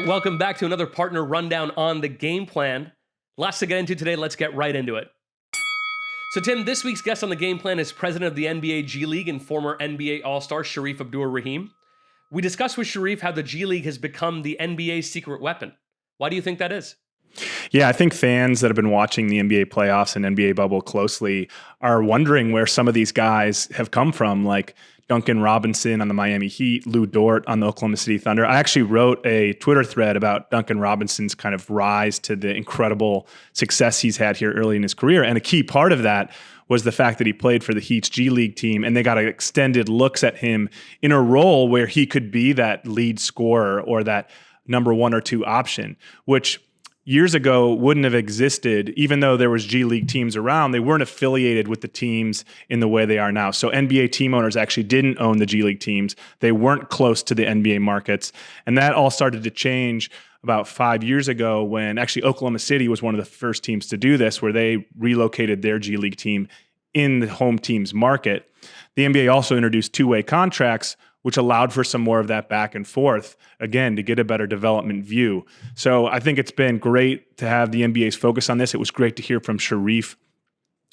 right, welcome back to another partner rundown on the game plan. Lots to get into today. Let's get right into it. So, Tim, this week's guest on the game plan is president of the NBA G League and former NBA All-Star Sharif Abdur-Rahim. We discussed with Sharif how the G League has become the NBA's secret weapon. Why do you think that is? Yeah, I think fans that have been watching the NBA playoffs and NBA bubble closely are wondering where some of these guys have come from, like Duncan Robinson on the Miami Heat, Lou Dort on the Oklahoma City Thunder. I actually wrote a Twitter thread about Duncan Robinson's kind of rise to the incredible success he's had here early in his career. And a key part of that was the fact that he played for the Heat's G League team, and they got extended looks at him in a role where he could be that lead scorer or that number one or two option, which years ago wouldn't have existed. Even though there was G League teams around, they weren't affiliated with the teams in the way they are now. So NBA team owners actually didn't own the G League teams. They weren't close to the NBA markets. And that all started to change about 5 years ago when actually Oklahoma City was one of the first teams to do this, where they relocated their G League team in the home team's market. The NBA also introduced two-way contracts, which allowed for some more of that back and forth, again, to get a better development view. So I think it's been great to have the NBA's focus on this. It was great to hear from Sharif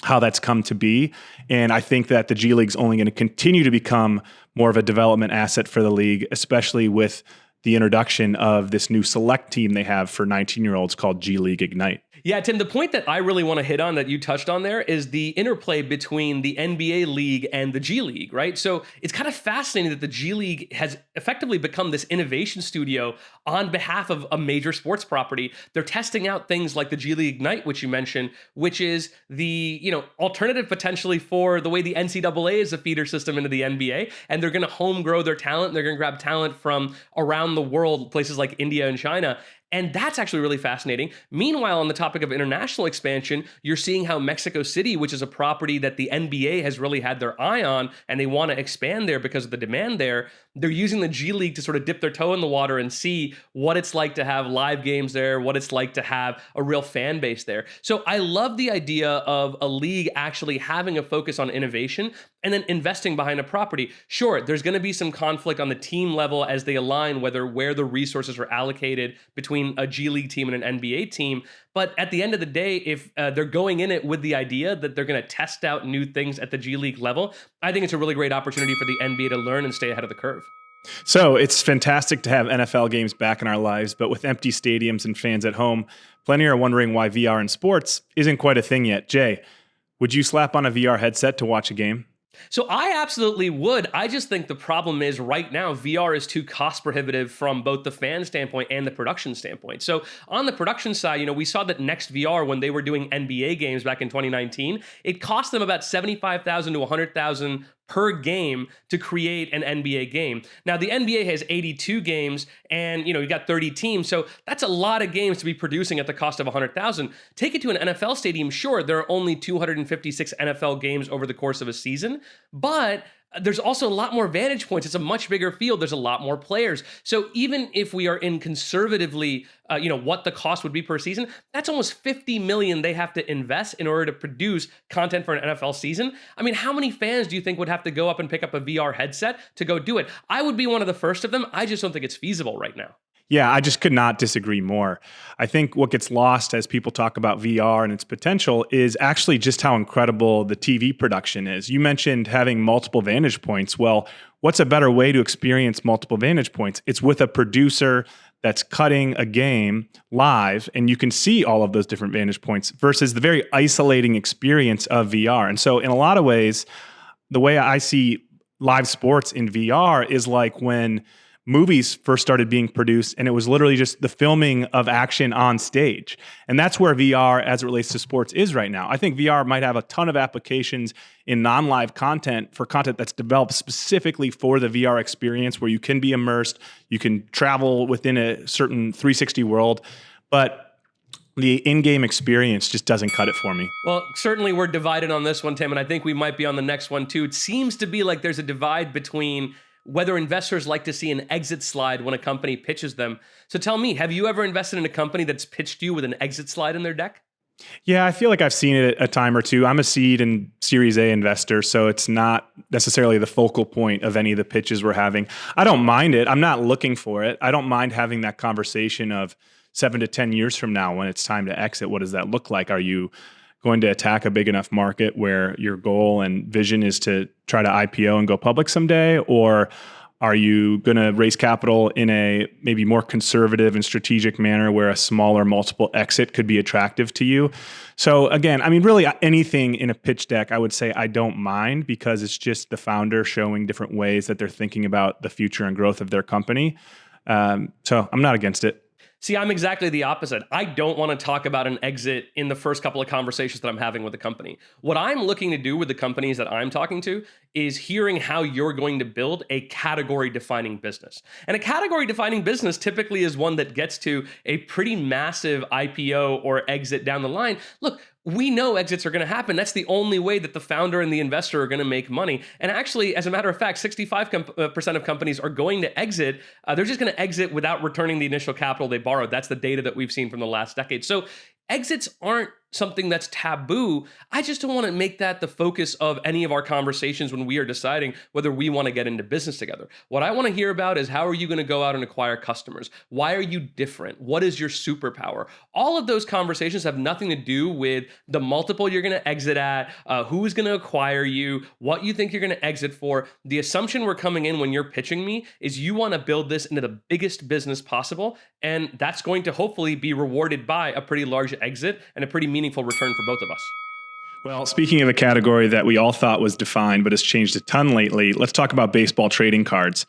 how that's come to be. And I think that the G League's only going to continue to become more of a development asset for the league, especially with the introduction of this new select team they have for 19-year-olds called G League Ignite. Yeah, Tim, the point that I really want to hit on that you touched on there is the interplay between the NBA League and the G League, right? So it's kind of fascinating that the G League has effectively become this innovation studio on behalf of a major sports property. They're testing out things like the G League Ignite, which you mentioned, which is the alternative potentially for the way the NCAA is a feeder system into the NBA. And they're going to home grow their talent. They're going to grab talent from around the world, places like India and China. And that's actually really fascinating. Meanwhile, on the topic of international expansion, you're seeing how Mexico City, which is a property that the NBA has really had their eye on, and they want to expand there because of the demand there, they're using the G League to sort of dip their toe in the water and see what it's like to have live games there, what it's like to have a real fan base there. So I love the idea of a league actually having a focus on innovation and then investing behind a property. Sure, there's going to be some conflict on the team level as they align where the resources are allocated between a G League team and an NBA team. But at the end of the day, if they're going in it with the idea that they're going to test out new things at the G League level, I think it's a really great opportunity for the NBA to learn and stay ahead of the curve. So it's fantastic to have NFL games back in our lives, but with empty stadiums and fans at home, plenty are wondering why VR in sports isn't quite a thing yet. Jay, would you slap on a VR headset to watch a game? So I absolutely would. I just think the problem is right now, VR is too cost prohibitive from both the fan standpoint and the production standpoint. So on the production side, we saw that Next VR, when they were doing NBA games back in 2019, it cost them about $75,000 to $100,000 per game to create an NBA game. Now, the NBA has 82 games and, you got 30 teams. So that's a lot of games to be producing at the cost of $100,000. Take it to an NFL stadium. Sure, there are only 256 NFL games over the course of a season, but there's also a lot more vantage points. It's a much bigger field. There's a lot more players. So even if we are in conservatively, what the cost would be per season, that's almost $50 million they have to invest in order to produce content for an NFL season. I mean, how many fans do you think would have to go up and pick up a VR headset to go do it? I would be one of the first of them. I just don't think it's feasible right now. Yeah, I just could not disagree more. I think what gets lost as people talk about VR and its potential is actually just how incredible the TV production is. You mentioned having multiple vantage points. Well, what's a better way to experience multiple vantage points? It's with a producer that's cutting a game live, and you can see all of those different vantage points versus the very isolating experience of VR. And so in a lot of ways, the way I see live sports in VR is like when movies first started being produced, and it was literally just the filming of action on stage. And that's where VR, as it relates to sports, is right now. I think VR might have a ton of applications in non-live content, for content that's developed specifically for the VR experience, where you can be immersed, you can travel within a certain 360 world, but the in-game experience just doesn't cut it for me. Well, certainly we're divided on this one, Tim, and I think we might be on the next one too. It seems to be like there's a divide between whether investors like to see an exit slide when a company pitches them. So tell me, have you ever invested in a company that's pitched you with an exit slide in their deck? Yeah, I feel like I've seen it a time or two. I'm a seed and Series A investor, so it's not necessarily the focal point of any of the pitches we're having. I don't mind it. I'm not looking for it. I don't mind having that conversation of 7 to 10 years from now when it's time to exit. What does that look like? Are you going to attack a big enough market where your goal and vision is to try to IPO and go public someday? Or are you going to raise capital in a maybe more conservative and strategic manner where a smaller multiple exit could be attractive to you? So again, I mean, really anything in a pitch deck, I would say I don't mind because it's just the founder showing different ways that they're thinking about the future and growth of their company. So I'm not against it. See, I'm exactly the opposite. I don't want to talk about an exit in the first couple of conversations that I'm having with the company. What I'm looking to do with the companies that I'm talking to is hearing how you're going to build a category-defining business. And a category-defining business typically is one that gets to a pretty massive IPO or exit down the line. Look, we know exits are going to happen. That's the only way that the founder and the investor are going to make money. And actually, as a matter of fact, 65% of companies are going to exit. They're just going to exit without returning the initial capital they borrowed. That's the data that we've seen from the last decade. So exits aren't something that's taboo. I just don't want to make that the focus of any of our conversations when we are deciding whether we want to get into business together. What I want to hear about is how are you going to go out and acquire customers? Why are you different? What is your superpower? All of those conversations have nothing to do with the multiple you're going to exit at, who's going to acquire you, what you think you're going to exit for. The assumption we're coming in when you're pitching me is you want to build this into the biggest business possible, and that's going to hopefully be rewarded by a pretty large exit and a pretty meaningful return for both of us. Well, speaking of a category that we all thought was defined but has changed a ton lately, let's talk about baseball trading cards.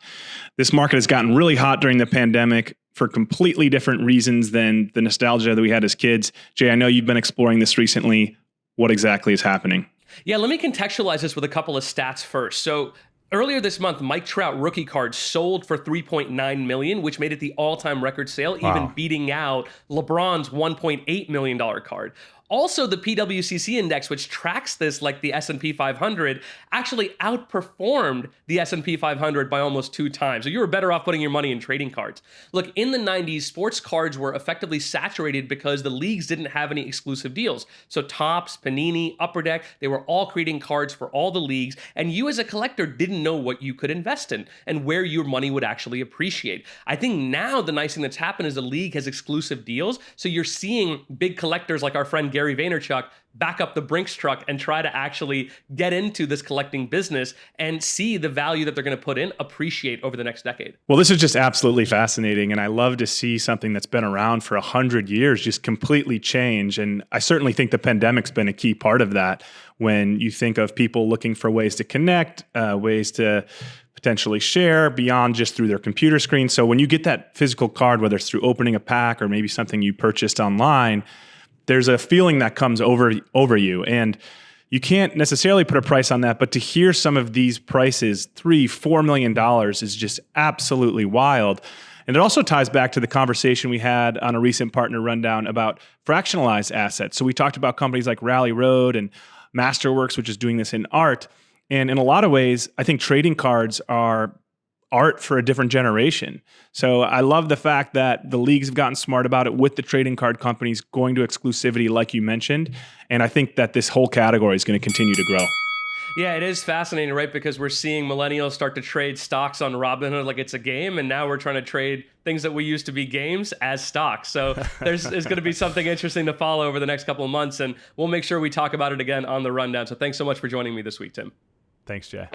This market has gotten really hot during the pandemic for completely different reasons than the nostalgia that we had as kids. Jay, I know you've been exploring this recently. What exactly is happening? Yeah, let me contextualize this with a couple of stats first. So earlier this month, Mike Trout rookie cards sold for $3.9 million, which made it the all-time record sale, even beating out LeBron's $1.8 million card. Also, the PWCC index, which tracks this like the S&P 500, actually outperformed the S&P 500 by almost 2 times. So you were better off putting your money in trading cards. Look, in the 90s, sports cards were effectively saturated because the leagues didn't have any exclusive deals. So Topps, Panini, Upper Deck, they were all creating cards for all the leagues. And you as a collector didn't know what you could invest in and where your money would actually appreciate. I think now the nice thing that's happened is the league has exclusive deals. So you're seeing big collectors like our friend Gary Vaynerchuk back up the Brinks truck and try to actually get into this collecting business and see the value that they're going to put in appreciate over the next decade. Well, this is just absolutely fascinating. And I love to see something that's been around for 100 years just completely change. And I certainly think the pandemic's been a key part of that. When you think of people looking for ways to connect, ways to potentially share beyond just through their computer screen. So when you get that physical card, whether it's through opening a pack or maybe something you purchased online, there's a feeling that comes over you. And you can't necessarily put a price on that, but to hear some of these prices, $3-4 million is just absolutely wild. And it also ties back to the conversation we had on a recent partner rundown about fractionalized assets. So we talked about companies like Rally Road and Masterworks, which is doing this in art. And in a lot of ways, I think trading cards are art for a different generation. So I love the fact that the leagues have gotten smart about it with the trading card companies going to exclusivity, like you mentioned. And I think that this whole category is going to continue to grow. Yeah, it is fascinating, right? Because we're seeing millennials start to trade stocks on Robinhood like it's a game, and now we're trying to trade things that we used to be games as stocks. So there's going to be something interesting to follow over the next couple of months, and we'll make sure we talk about it again on the rundown. So thanks so much for joining me this week, Tim. Thanks, Jay.